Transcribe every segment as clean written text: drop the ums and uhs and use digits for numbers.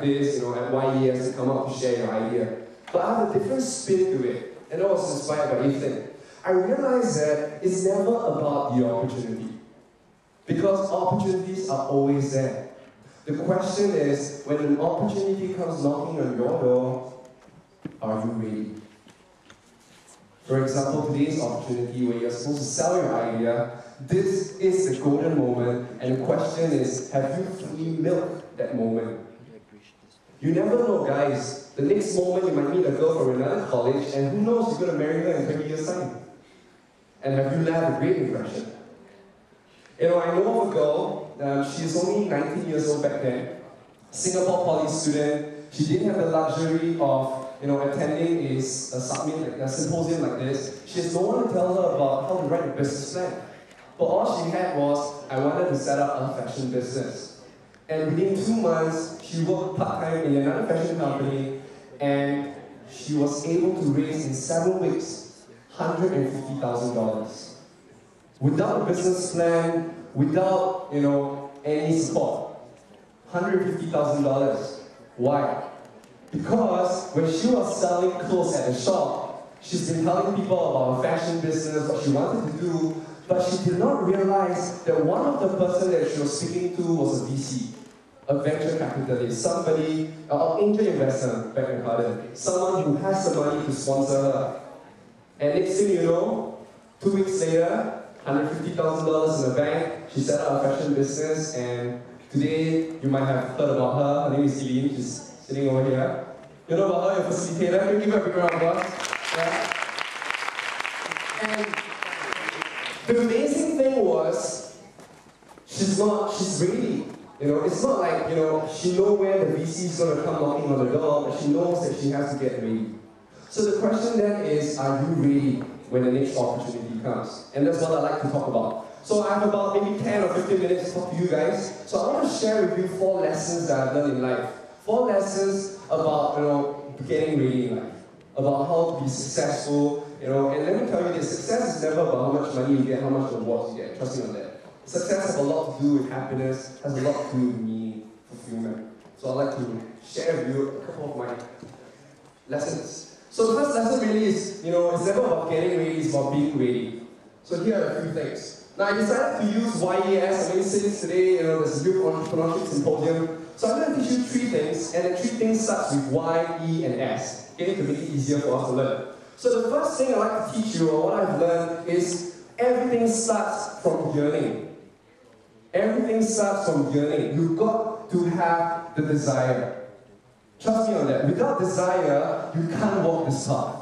this, at YES to come out to share your idea. But I have a different spin to it, and I was inspired by Ethan. I realized that it's never about the opportunity, because opportunities are always there. The question is, when an opportunity comes knocking on your door, are you ready? For example, today's opportunity where you're supposed to sell your idea, this is the golden moment, and the question is, have you fully milked that moment? You never know, guys. The next moment you might meet a girl from another college, and who knows, you're going to marry her in 20 years' time. And have you left a great impression? I know of a girl, she's only 19 years old back then, Singapore Poly student. She didn't have the luxury of attending a symposium like this. She has no one to tell her about how to write a business plan. But all she had was, I wanted to set up a fashion business. And within 2 months, she worked part-time in another fashion company, and she was able to raise in 7 weeks, $150,000. Without a business plan, without, any support. $150,000. Why? Because when she was selling clothes at the shop, she's been telling people about her fashion business, what she wanted to do, but she did not realize that one of the person that she was speaking to was a VC, a venture capitalist, somebody, an angel investor, back in Harden, someone who has the money to sponsor her. And next thing you know, 2 weeks later, $150,000 in the bank, she set up a fashion business, and today you might have heard about her. Her name is Celine, she's sitting over here. You know about her, your facilitator. Can you give her a big round of applause? Yeah. And the amazing thing was, she's ready. It's not like, she knows where the VC is going to come knocking on the door, but she knows that she has to get ready. So the question then is, are you ready when the next opportunity comes? And that's what I like to talk about. So I have about maybe 10 or 15 minutes to talk to you guys. So I want to share with you 4 lessons that I've learned in life. 4 lessons about, getting ready in life. About how to be successful, and let me tell you this, success is never about how much money you get, how much rewards you get. Trust me on that. Success has a lot to do with happiness, has a lot to do with meaning, fulfillment. So I'd like to share with you a couple of my lessons. So the first lesson really is, it's never about getting ready, it's about being ready. So here are a few things. Now I decided to use YES, since today, there's a Youth Entrepreneurship Symposium. So I'm going to teach you 3 things, and the 3 things starts with Y, E, and S. Okay, to make it easier for us to learn. So the first thing I'd like to teach you, or what I've learned, is everything starts from yearning. Everything starts from yearning. You've got to have the desire. Trust me on that. Without desire, you can't walk this path.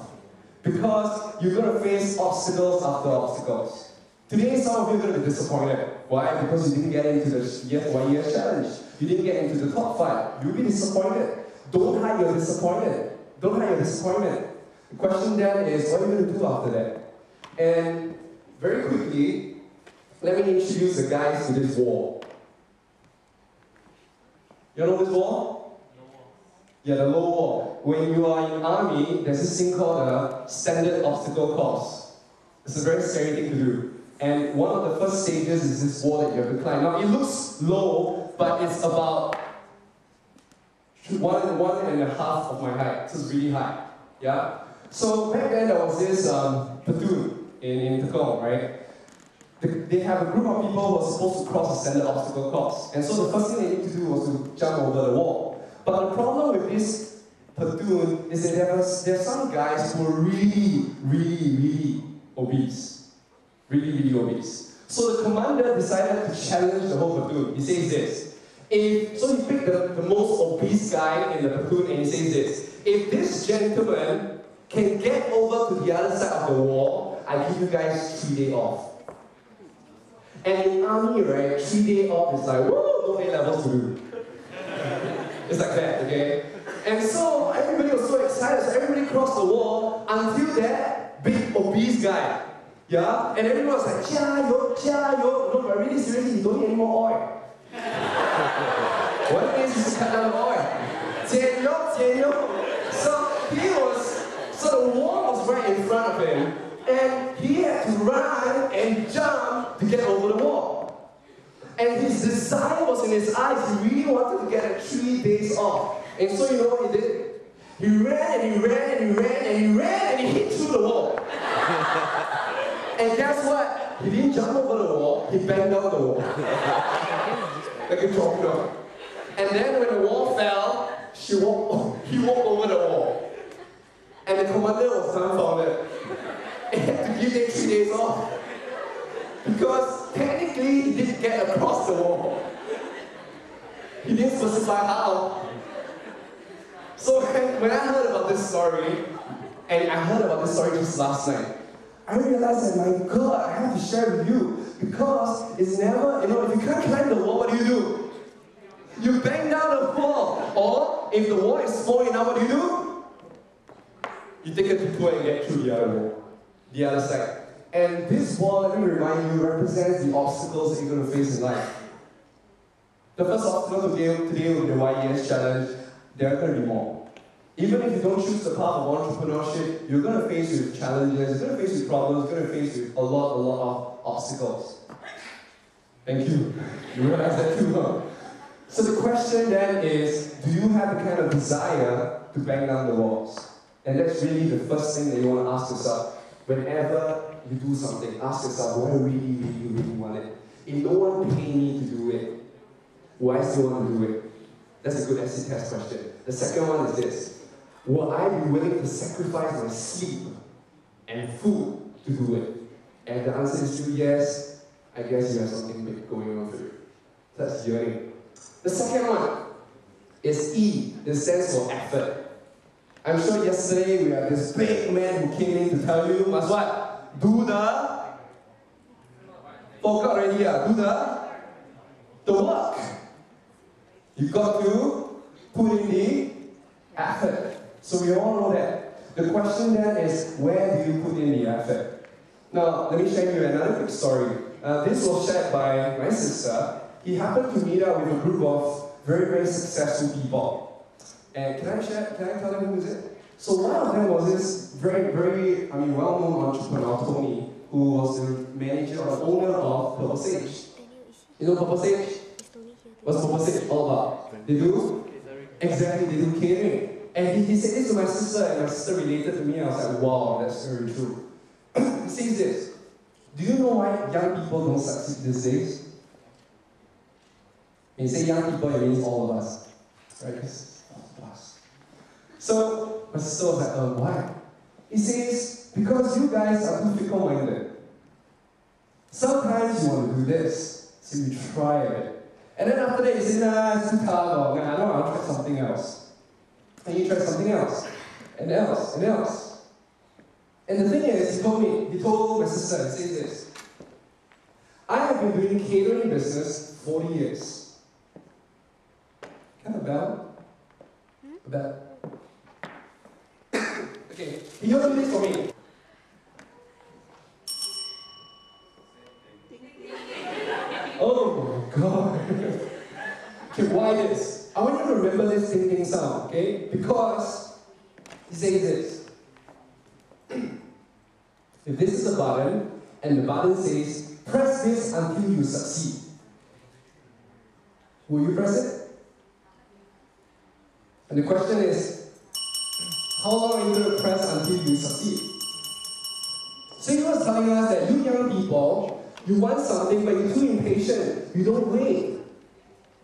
Because you're going to face obstacles after obstacles. Today, some of you are going to be disappointed. Why? Because you didn't get into the YES challenge. You didn't get into the top 5. You'll be disappointed. Don't hide your disappointment. Don't hide your disappointment. The question then is, what are you going to do after that? And very quickly, let me introduce the guys to this wall. You know this wall? Yeah, the low wall. When you are in army, there's this thing called a standard obstacle course. It's a very scary thing to do. And one of the first stages is this wall that you have to climb. Now, it looks low, but it's about 1.5 of my height. So it's really high. Yeah? So back then, there was this platoon in Tekong, right? They have a group of people who are supposed to cross a standard obstacle course. And so the first thing they need to do was to jump over the wall. But the problem with this platoon is that there are some guys who are really obese. Really obese. So the commander decided to challenge the whole platoon. He says this. So he picked the most obese guy in the platoon and he says this. If this gentleman can get over to the other side of the wall, I give you guys 3 days off. And in army, right, 3 days off is like, woo, no A-levels to do. It's like that, okay? And so everybody was so excited, so everybody crossed the wall until that big obese guy. Yeah? And everyone was like, chia yo. No, but really seriously, you don't need any more oil. What it is to cut down the oil. Jian yo. So the wall was right in front of him, and he had to run and jump to get over the wall. And his desire was in his eyes. He really wanted to get 3 days off. And so you know what he did? He ran and he ran and he ran and he ran and he hit through the wall. And guess what? He didn't jump over the wall, he banged down the wall. Like a torpedo. And then when the wall fell, he walked over the wall. And the commander was dumbfounded. He had to give them 3 days off. Because technically he didn't get across the wall. He didn't specify how. So when I heard about this story, and I heard about this story just last night, I realized that, my God, I have to share with you. Because it's never, if you can't climb the wall, what do? You bang down the wall. Or if the wall is small enough, what do? You take a detour and get through the other wall, the other side. And this wall, let me remind you, represents the obstacles that you're going to face in life. The first obstacle today with the YES challenge, there are going to be more. Even if you don't choose the path of entrepreneurship, you're going to face with challenges, you're going to face with problems, you're going to face with a lot of obstacles. Thank you. You realize that too, huh? So the question then is, do you have the kind of desire to bang down the walls? And that's really the first thing that you want to ask yourself. Whenever you do something, ask yourself, do I really want it? If no one paid me to do it, will I still want to do it? That's a good essay test question. The second one is this. Will I be willing to sacrifice my sleep and food to do it? And if the answer is still yes, I guess you have something big going on for you. That's yearning. The second one is E, the sense for effort. I'm sure yesterday we had this big man who came in to tell you, must what? Do the... Forgot already, do the work. You got to put in the effort. So we all know that. The question then is, where do you put in the effort? Now, let me share you another quick story. This was shared by my sister. He happened to meet up with a group of very, very successful people. And can I tell them who is it? So one of them was this very, very, well-known entrepreneur, Tony, who was the manager or owner of Part5. You know Part5? What's Part5 all about? They do? Exactly, they do catering. And he said this to my sister, and my sister related to me, and I was like, wow, that's very true. He says this, do you know why young people don't succeed these days? When you say young people, it means all of us. Right? Because all of us. So, my sister was like, why? He says, because you guys are too fickle-minded. Sometimes you want to do this, so you try it. And then after that, you say, nah, it's too hard, or nah, I don't want to try something else. And you try something else, and else, and else. And the thing is, he told my sister, he says this, I have been doing catering business 40 years. Kind of bell? A bell. Okay, you do this for me. Oh my God. Okay, why this? I want you to remember this thinking sound, okay? Because he says this. If this is a button, and the button says, press this until you succeed. Will you press it? And the question is, how long are you going to press until you succeed? So he was telling us that you young people, you want something, but you're too impatient. You don't wait.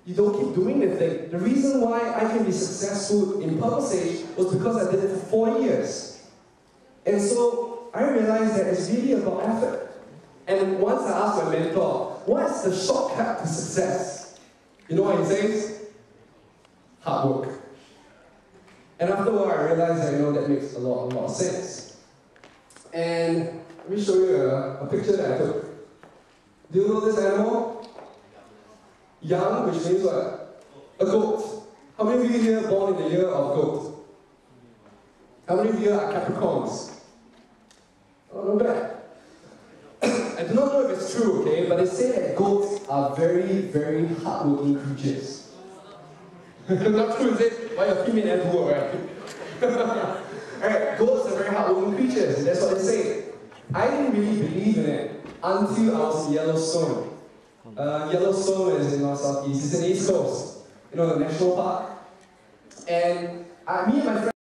You don't keep doing the thing. The reason why I can be successful in Part5 was because I did it for 4 years. And so I realized that it's really about effort. And once I asked my mentor, what's the shortcut to success? You know what he says? Hard work. And after a while, I realized that, that makes a lot of sense. And let me show you a picture that I took. Do you know this animal? Young, which means what? A goat. How many of you here are born in the year of goat? How many of you are Capricorns? Oh, not bad. I do not know if it's true, okay, but they say that goats are very, very hardworking creatures. Not true, is it? Why you're female and poor, right? Alright, goats are very hardworking creatures, that's what they say. I didn't really believe in it until I was in Yellowstone. Yellowstone is in North Southeast, it's in the East Coast. You know, the national park? And me and my friend